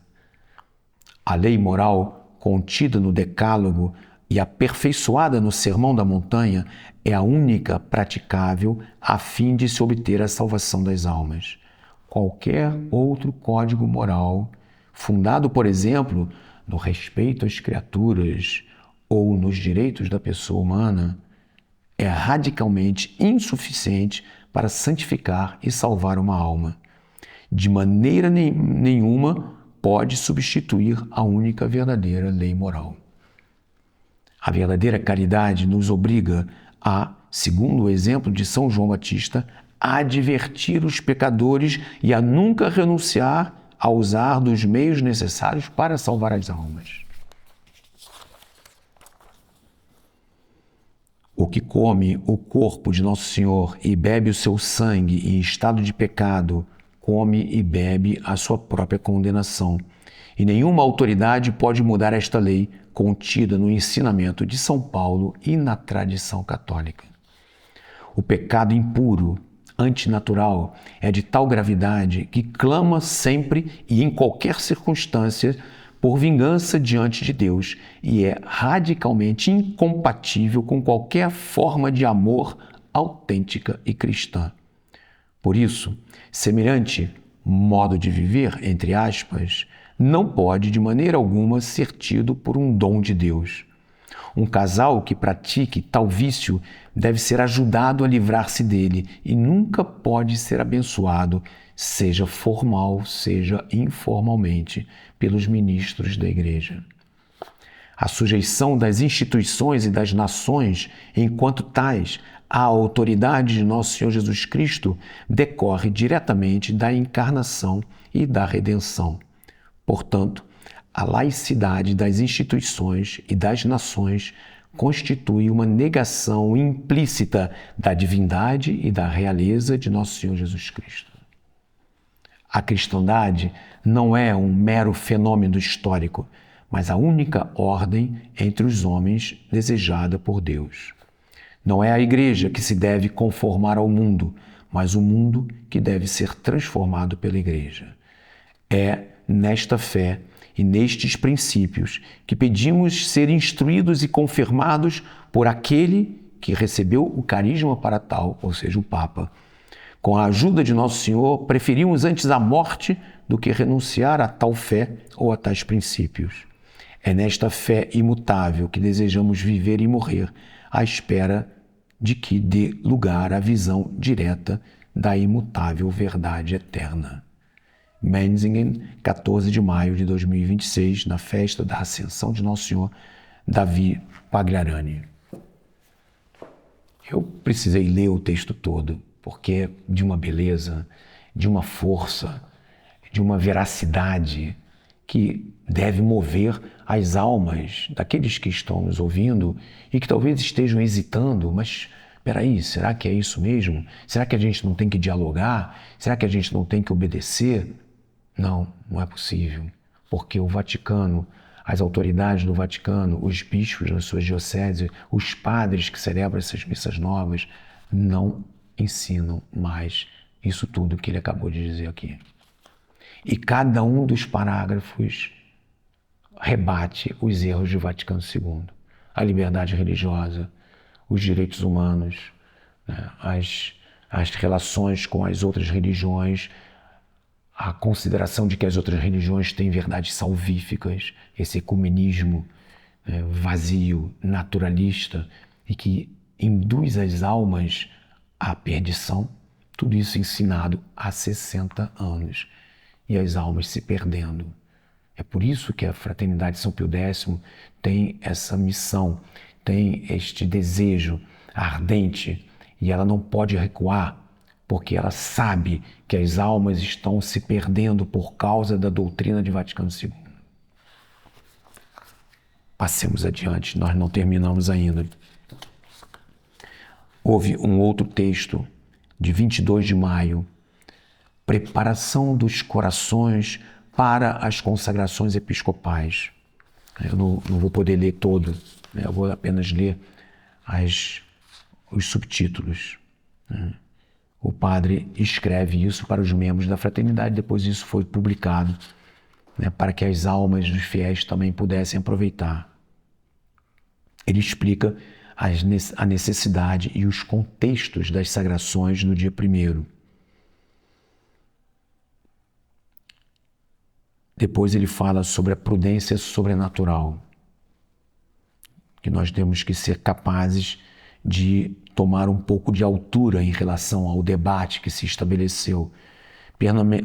A lei moral contida no Decálogo e aperfeiçoada no Sermão da Montanha é a única praticável a fim de se obter a salvação das almas. Qualquer outro código moral, fundado, por exemplo, no respeito às criaturas ou nos direitos da pessoa humana, é radicalmente insuficiente para santificar e salvar uma alma. De maneira nenhuma pode substituir a única verdadeira lei moral. A verdadeira caridade nos obriga a, segundo o exemplo de São João Batista, a advertir os pecadores e a nunca renunciar a usar dos meios necessários para salvar as almas. O que come o corpo de Nosso Senhor e bebe o seu sangue em estado de pecado, come e bebe a sua própria condenação. E nenhuma autoridade pode mudar esta lei contida no ensinamento de São Paulo e na tradição católica. O pecado impuro, antinatural, é de tal gravidade que clama sempre e em qualquer circunstância por vingança diante de Deus e é radicalmente incompatível com qualquer forma de amor autêntica e cristã. Por isso, semelhante modo de viver, entre aspas, não pode de maneira alguma ser tido por um dom de Deus. Um casal que pratique tal vício deve ser ajudado a livrar-se dele e nunca pode ser abençoado, seja formal, seja informalmente, pelos ministros da Igreja. A sujeição das instituições e das nações, enquanto tais, à autoridade de Nosso Senhor Jesus Cristo, decorre diretamente da encarnação e da redenção. Portanto, a laicidade das instituições e das nações constitui uma negação implícita da divindade e da realeza de Nosso Senhor Jesus Cristo. A cristandade não é um mero fenômeno histórico, mas a única ordem entre os homens desejada por Deus. Não é a Igreja que se deve conformar ao mundo, mas o mundo que deve ser transformado pela Igreja. É nesta fé e nestes princípios que pedimos ser instruídos e confirmados por aquele que recebeu o carisma para tal, ou seja, o Papa. Com a ajuda de Nosso Senhor, preferimos antes a morte do que renunciar a tal fé ou a tais princípios. É nesta fé imutável que desejamos viver e morrer, à espera de que dê lugar à visão direta da imutável verdade eterna. Menzingen, 14 de maio de 2026, na festa da Ascensão de Nosso Senhor, Davi Pagliarani. Eu precisei ler o texto todo, porque é de uma beleza, de uma força, de uma veracidade que deve mover as almas daqueles que estão nos ouvindo e que talvez estejam hesitando, mas peraí, será que é isso mesmo? Será que a gente não tem que dialogar? Será que a gente não tem que obedecer? Não, não é possível, porque o Vaticano, as autoridades do Vaticano, os bispos nas suas dioceses, os padres que celebram essas missas novas, não ensinam mais isso tudo que ele acabou de dizer aqui. E cada um dos parágrafos rebate os erros do Vaticano II. A liberdade religiosa, os direitos humanos, né, as relações com as outras religiões, a consideração de que as outras religiões têm verdades salvíficas, esse ecumenismo vazio, naturalista e que induz as almas à perdição, tudo isso ensinado há 60 anos e as almas se perdendo. É por isso que a Fraternidade São Pio X tem essa missão, tem este desejo ardente e ela não pode recuar, porque ela sabe que as almas estão se perdendo por causa da doutrina de Vaticano II. Passemos adiante, nós não terminamos ainda. Houve um outro texto de 22 de maio, preparação dos corações para as consagrações episcopais. Eu não vou poder ler todo, eu vou apenas ler os subtítulos. O padre escreve isso para os membros da fraternidade, depois isso foi publicado, para que as almas dos fiéis também pudessem aproveitar. Ele explica a necessidade e os contextos das sagrações no dia 1º. Depois ele fala sobre a prudência sobrenatural, que nós temos que ser capazes de tomar um pouco de altura em relação ao debate que se estabeleceu,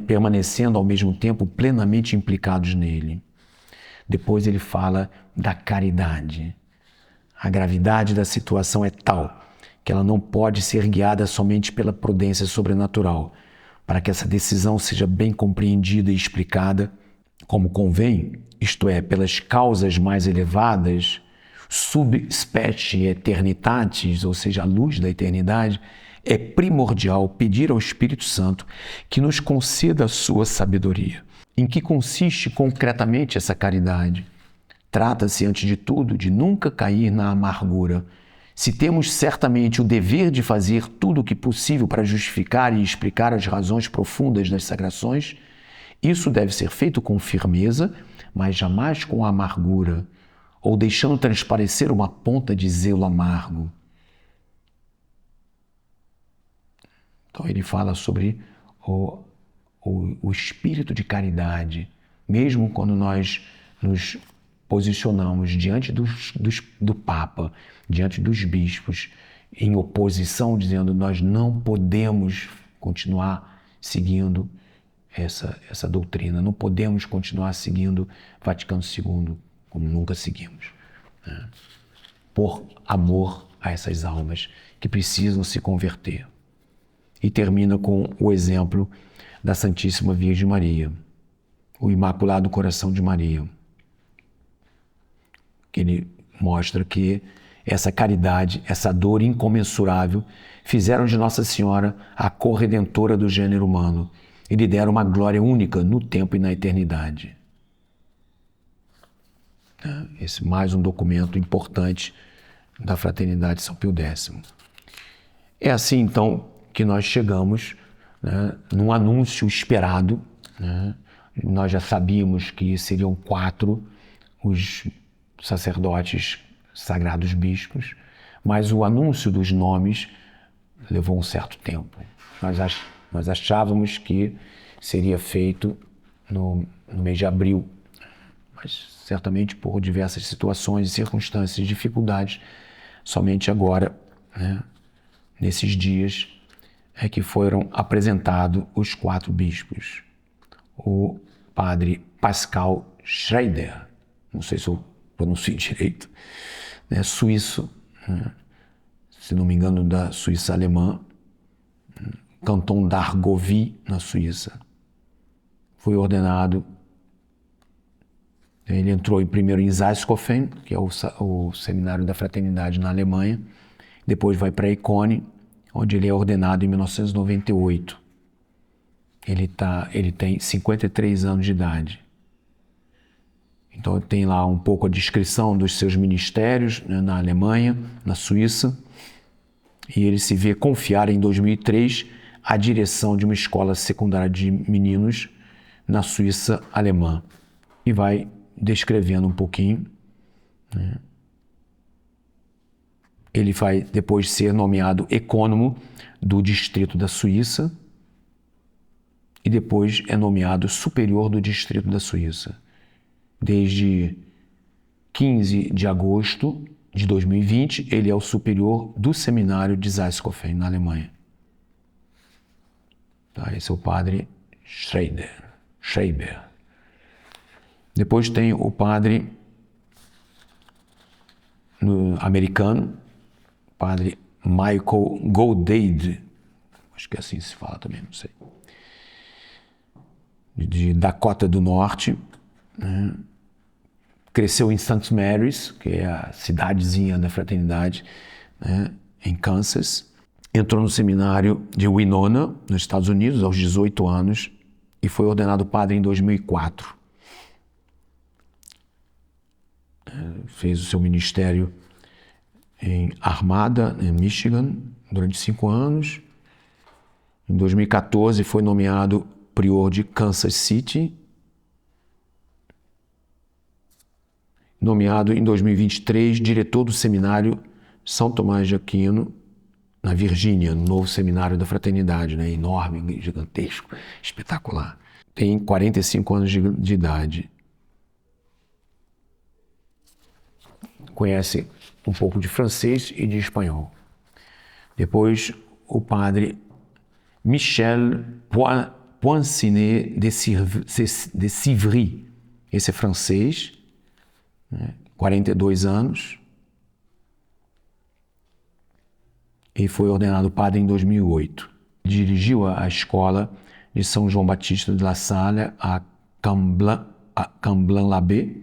permanecendo ao mesmo tempo plenamente implicados nele. Depois ele fala da caridade. A gravidade da situação é tal que ela não pode ser guiada somente pela prudência sobrenatural. Para que essa decisão seja bem compreendida e explicada como convém, isto é, pelas causas mais elevadas, sub specie eternitatis, ou seja, a luz da eternidade, é primordial pedir ao Espírito Santo que nos conceda a sua sabedoria. Em que consiste concretamente essa caridade? Trata-se, antes de tudo, de nunca cair na amargura. Se temos certamente o dever de fazer tudo o que possível para justificar e explicar as razões profundas das sagrações, isso deve ser feito com firmeza, mas jamais com amargura, ou deixando transparecer uma ponta de zelo amargo. Então ele fala sobre o espírito de caridade, mesmo quando nós nos posicionamos diante do Papa, diante dos bispos, em oposição, dizendo nós não podemos continuar seguindo essa doutrina, não podemos continuar seguindo Vaticano II como nunca seguimos, né? Por amor a essas almas que precisam se converter. E termina com o exemplo da Santíssima Virgem Maria, o Imaculado Coração de Maria, que ele mostra que essa caridade, essa dor incomensurável, fizeram de Nossa Senhora a corredentora do gênero humano e lhe deram uma glória única no tempo e na eternidade. Esse mais um documento importante da Fraternidade São Pio X. É assim, então, que nós chegamos, num anúncio esperado. Nós já sabíamos que seriam 4 os sacerdotes sagrados bispos, mas o anúncio dos nomes levou um certo tempo. Nós achávamos que seria feito no mês de abril, mas certamente por diversas situações, circunstâncias, dificuldades, somente agora, né, nesses dias, é que foram apresentados os 4 bispos. O padre Pascal Schrader, não sei se eu pronuncio direito, né, suíço, né, se não me engano, da Suíça alemã, Canton d'Argovie, na Suíça. Foi ordenado, ele entrou primeiro em Salzkofen, que é o seminário da fraternidade na Alemanha, depois vai para Econe, onde ele é ordenado em 1998. Ele tem 53 anos de idade. Então tem lá um pouco a descrição dos seus ministérios, né, na Alemanha, na Suíça, e ele se vê confiar em 2003 a direção de uma escola secundária de meninos na Suíça alemã. E vai descrevendo um pouquinho, né? Ele vai depois ser nomeado ecônomo do distrito da Suíça e depois é nomeado superior do distrito da Suíça. Desde 15 de agosto de 2020, ele é o superior do seminário de Salzkofen, na Alemanha. Tá, esse é o padre Schreiber. Depois tem o padre americano, padre Michael Goldade, acho que assim se fala também, não sei, de Dakota do Norte, né? Cresceu em St. Mary's, que é a cidadezinha da fraternidade, né, em Kansas. Entrou no seminário de Winona, nos Estados Unidos, aos 18 anos, e foi ordenado padre em 2004. Fez o seu ministério em Armada, em Michigan, durante 5 anos. Em 2014 foi nomeado prior de Kansas City. Nomeado em 2023 diretor do seminário São Tomás de Aquino, na Virgínia, no novo seminário da fraternidade, né? Enorme, gigantesco, espetacular. Tem 45 anos de idade. Conhece um pouco de francês e de espanhol. Depois, o padre Michel Poincinet de Civry. Esse é francês, né? 42 anos. E foi ordenado padre em 2008. Dirigiu a escola de São João Batista de La Salle a Camblin-l'Abbé,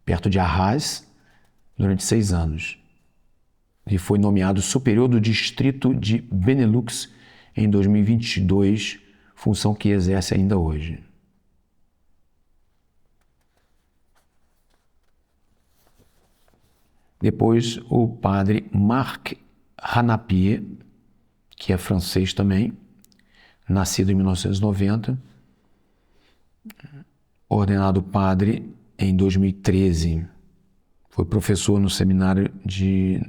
perto de Arras, durante 6 anos. E foi nomeado superior do distrito de Benelux em 2022, função que exerce ainda hoje. Depois, o padre Marc Ranapier, que é francês também, nascido em 1990, ordenado padre em 2013. Foi professor no seminário de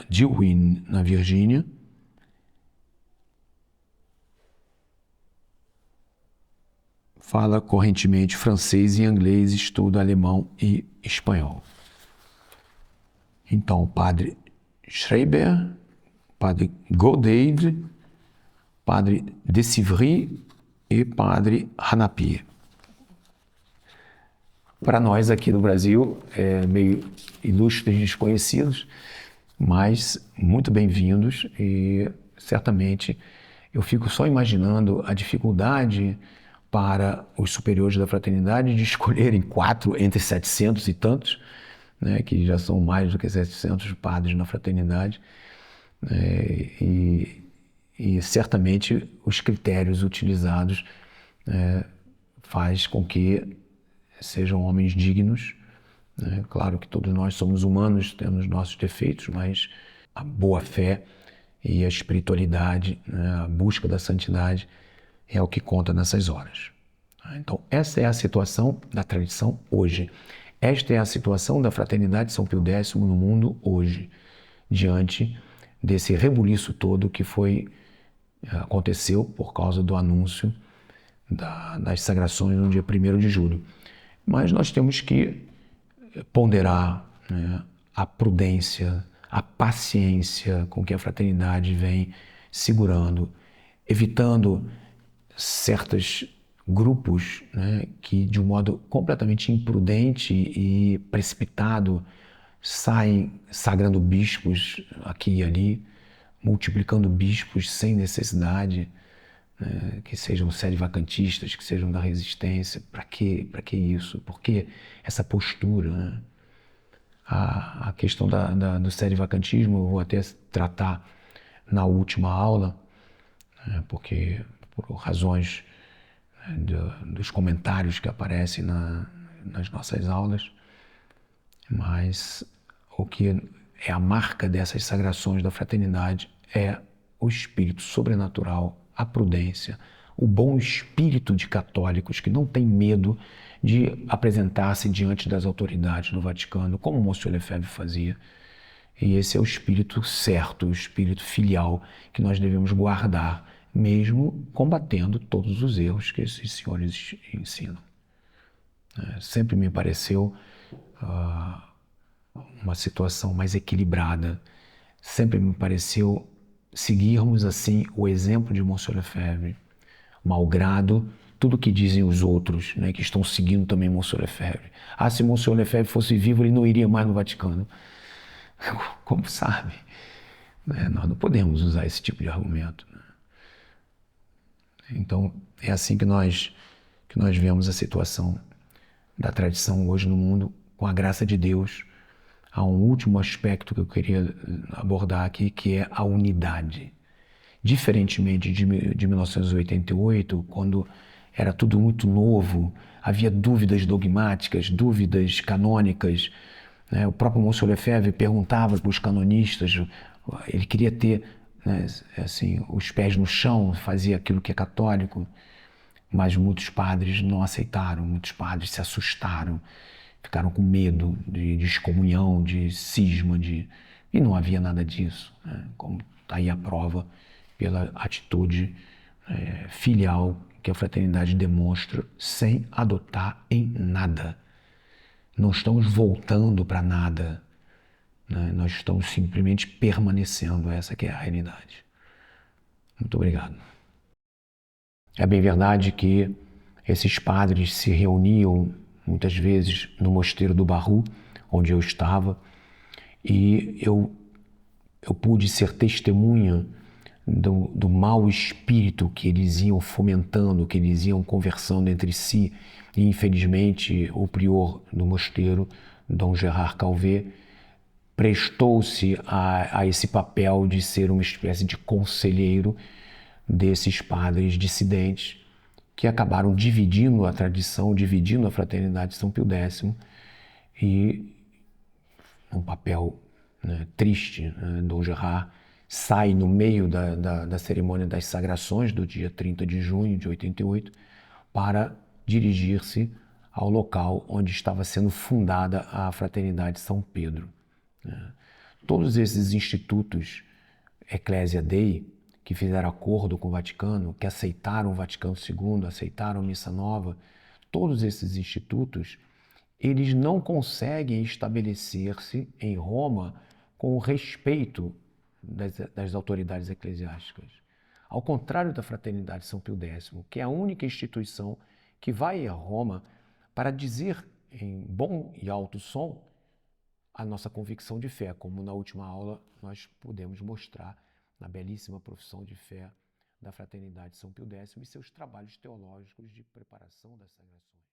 Dillwyn, na Virgínia. Fala correntemente francês e inglês, estuda alemão e espanhol. Então, padre Schreiber, padre Goldade, padre de Civry e padre Ranapier. Para nós aqui no Brasil, é meio ilustres desconhecidos, mas muito bem-vindos, e certamente eu fico só imaginando a dificuldade para os superiores da fraternidade de escolherem 4 entre 700 e tantos, né, que já são mais do que 700 padres na fraternidade, e certamente os critérios utilizados faz com que sejam homens dignos, né? Claro que todos nós somos humanos, temos nossos defeitos, mas a boa-fé e a espiritualidade, né, a busca da santidade é o que conta nessas horas. Então, essa é a situação da tradição hoje. Esta é a situação da Fraternidade São Pio X no mundo hoje, diante desse rebuliço todo que aconteceu por causa do anúncio das sagrações no dia 1º de julho. Mas nós temos que ponderar, né, a prudência, a paciência com que a fraternidade vem segurando, evitando certos grupos, né, que de um modo completamente imprudente e precipitado saem sagrando bispos aqui e ali, multiplicando bispos sem necessidade, né, que sejam sede-vacantistas, que sejam da resistência. Para quê? Para que isso? Por que essa postura, né? A questão do sede-vacantismo eu vou até tratar na última aula, né, porque por razões, né, dos comentários que aparecem nas nossas aulas, mas o que é a marca dessas sagrações da fraternidade é o espírito sobrenatural, a prudência, o bom espírito de católicos que não tem medo de apresentar-se diante das autoridades no Vaticano, como Monsieur Lefebvre fazia. E esse é o espírito certo, o espírito filial que nós devemos guardar, mesmo combatendo todos os erros que esses senhores ensinam. Sempre me pareceu uma situação mais equilibrada. Sempre me pareceu seguirmos assim o exemplo de Monsieur Lefebvre, malgrado tudo que dizem os outros, né, que estão seguindo também Monsieur Lefebvre. Ah, se Monsieur Lefebvre fosse vivo, ele não iria mais no Vaticano. Como sabe? Nós não podemos usar esse tipo de argumento. Então, é assim que nós vemos a situação da tradição hoje no mundo, com a graça de Deus. Há um último aspecto que eu queria abordar aqui, que é a unidade. Diferentemente de 1988, quando era tudo muito novo, havia dúvidas dogmáticas, dúvidas canônicas, né? O próprio Monsieur Lefebvre perguntava para os canonistas, ele queria ter, né, assim, os pés no chão, fazia aquilo que é católico, mas muitos padres não aceitaram, muitos padres se assustaram, ficaram com medo de excomunhão, de cisma, e não havia nada disso, né? Como está aí a prova pela atitude filial que a fraternidade demonstra sem adotar em nada. Não estamos voltando para nada, né? Nós estamos simplesmente permanecendo, essa que é a realidade. Muito obrigado. É bem verdade que esses padres se reuniam muitas vezes no mosteiro do Barru, onde eu estava, e eu pude ser testemunha do mau espírito que eles iam fomentando, que eles iam conversando entre si. E, infelizmente, o prior do mosteiro, Dom Gerard Calvet, prestou-se a esse papel de ser uma espécie de conselheiro desses padres dissidentes que acabaram dividindo a tradição, dividindo a fraternidade de São Pio X, e um papel, né, triste, né? Dom Gerard sai no meio da cerimônia das sagrações do dia 30 de junho de 88 para dirigir-se ao local onde estava sendo fundada a Fraternidade São Pedro, né? Todos esses institutos Ecclesia Dei, que fizeram acordo com o Vaticano, que aceitaram o Vaticano II, aceitaram a Missa Nova, todos esses institutos, eles não conseguem estabelecer-se em Roma com o respeito das autoridades eclesiásticas. Ao contrário da Fraternidade São Pio X, que é a única instituição que vai a Roma para dizer em bom e alto som a nossa convicção de fé, como na última aula nós pudemos mostrar na belíssima profissão de fé da Fraternidade São Pio X e seus trabalhos teológicos de preparação das sagrações.